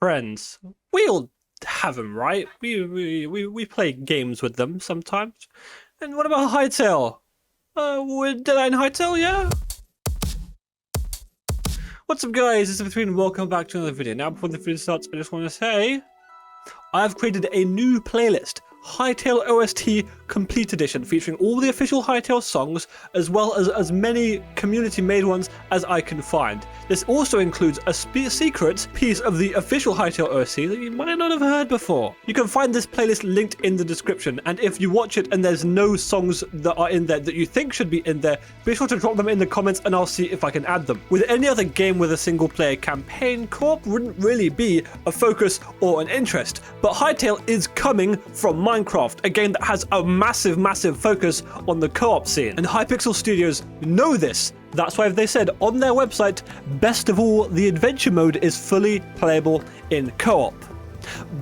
Friends. We all have them, right? We play games with them sometimes. And what about Hytale? We're Dead in Hytale, yeah? What's up, guys? It's Between. Welcome back to another video. Now, before the video starts, I just want to say I've created a new playlist, Hytale OST Complete Edition, featuring all the official Hytale songs, as well as many community-made ones as I can find. This also includes a secret piece of the official Hytale OST that you might not have heard before. You can find this playlist linked in the description, and if you watch it and there's no songs that are in there that you think should be in there, be sure to drop them in the comments and I'll see if I can add them. With any other game with a single-player campaign, co-op wouldn't really be a focus or an interest, but Hytale is coming from Minecraft, a game that has a massive focus on the co-op scene. And Hypixel Studios know this. That's why they said on their website, best of all, the adventure mode is fully playable in co-op.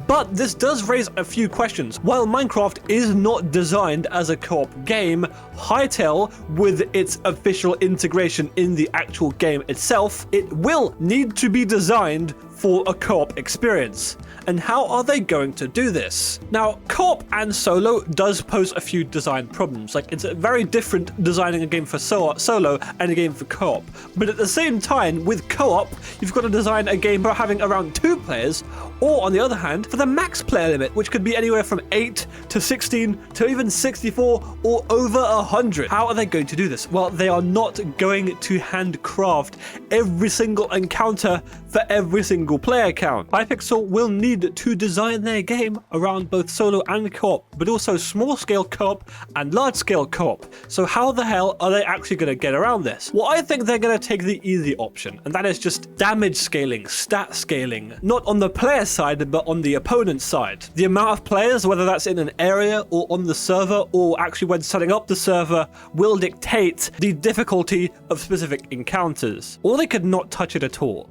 But this does raise a few questions. While Minecraft is not designed as a co-op game, Hytale, with its official integration in the actual game itself, it will need to be designed for a co-op experience. And how are they going to do this? Now, co-op and solo does pose a few design problems. Like, it's very different designing a game for solo and a game for co-op. But at the same time, with co-op, you've got to design a game for having around 2 players, or on the other hand, for the max player limit, which could be anywhere from 8 to 16 to even 64 or over 100. How are they going to do this? Well, they are not going to handcraft every single encounter for every single player count. Hypixel will need to design their game around both solo and co-op, but also small-scale co-op and large-scale co-op. So how the hell are they actually going to get around this? Well, I think they're going to take the easy option, and that is just damage scaling, stat scaling, not on the player side, but on the opponent's side. The amount of players, whether that's in an area or on the server, or actually when setting up the server, will dictate the difficulty of specific encounters. Or they could not touch it at all.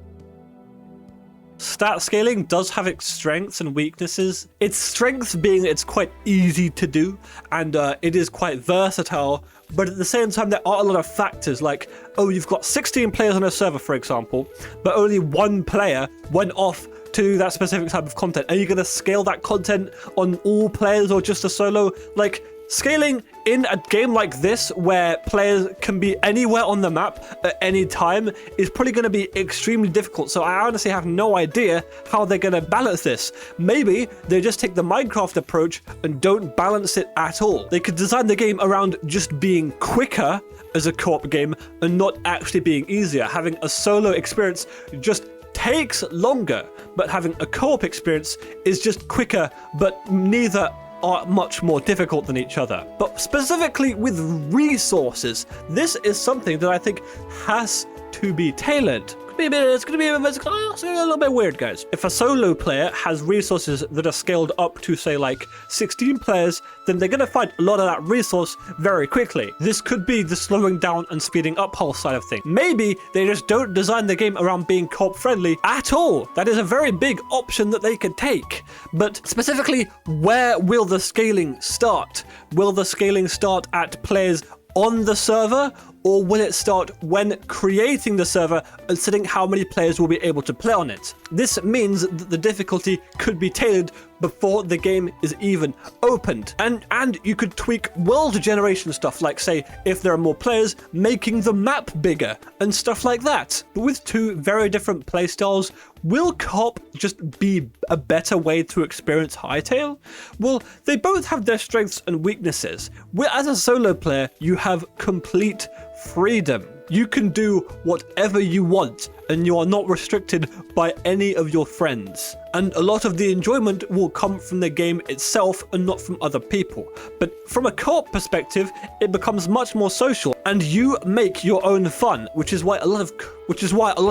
Stat scaling does have its strengths and weaknesses. Its strengths being it's quite easy to do, and it is quite versatile, but at the same time there are a lot of factors like, oh, you've got 16 players on a server, for example, but only 1 player went off to do that specific type of content. Are you going to scale that content on all players or just a solo? Like, scaling in a game like this, where players can be anywhere on the map at any time, is probably going to be extremely difficult. So I honestly have no idea how they're going to balance this. Maybe they just take the Minecraft approach and don't balance it at all. They could design the game around just being quicker as a co-op game and not actually being easier. Having a solo experience just takes longer, but having a co-op experience is just quicker, but neither are much more difficult than each other. But specifically with resources, this is something that I think has to be tailored. It's going to be a little bit weird, guys. If a solo player has resources that are scaled up to, say, like 16 players, then they're going to find a lot of that resource very quickly. This could be the slowing down and speeding up whole side of things. Maybe they just don't design the game around being co-op friendly at all. That is a very big option that they could take. But specifically, where will the scaling start? Will the scaling start at players on the server, or will it start when creating the server and setting how many players will be able to play on it? This means that the difficulty could be tailored before the game is even opened. And you could tweak world generation stuff, like, say, if there are more players, making the map bigger and stuff like that. But with 2 very different playstyles, will co-op just be a better way to experience Hytale? Well, they both have their strengths and weaknesses. As a solo player, you have complete freedom. You can do whatever you want, and you are not restricted by any of your friends. And a lot of the enjoyment will come from the game itself and not from other people. But from a co-op perspective, it becomes much more social, and you make your own fun, which is why a lot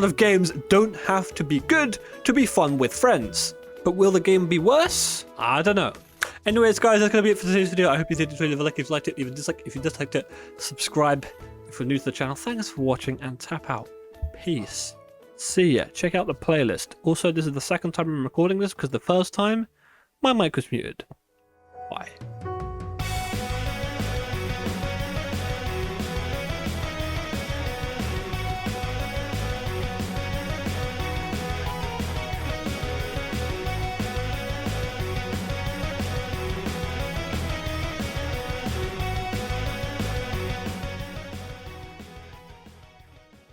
of games don't have to be good to be fun with friends. But will the game be worse? I don't know. Anyways, guys, that's going to be it for today's video. I hope you did enjoy it. Leave a like if you liked it, leave a dislike if you disliked it. Subscribe if you're new to the channel. Thanks for watching, and tap out. Peace. See ya. Check out the playlist. Also, this is the second time I'm recording this because the first time my mic was muted. Bye.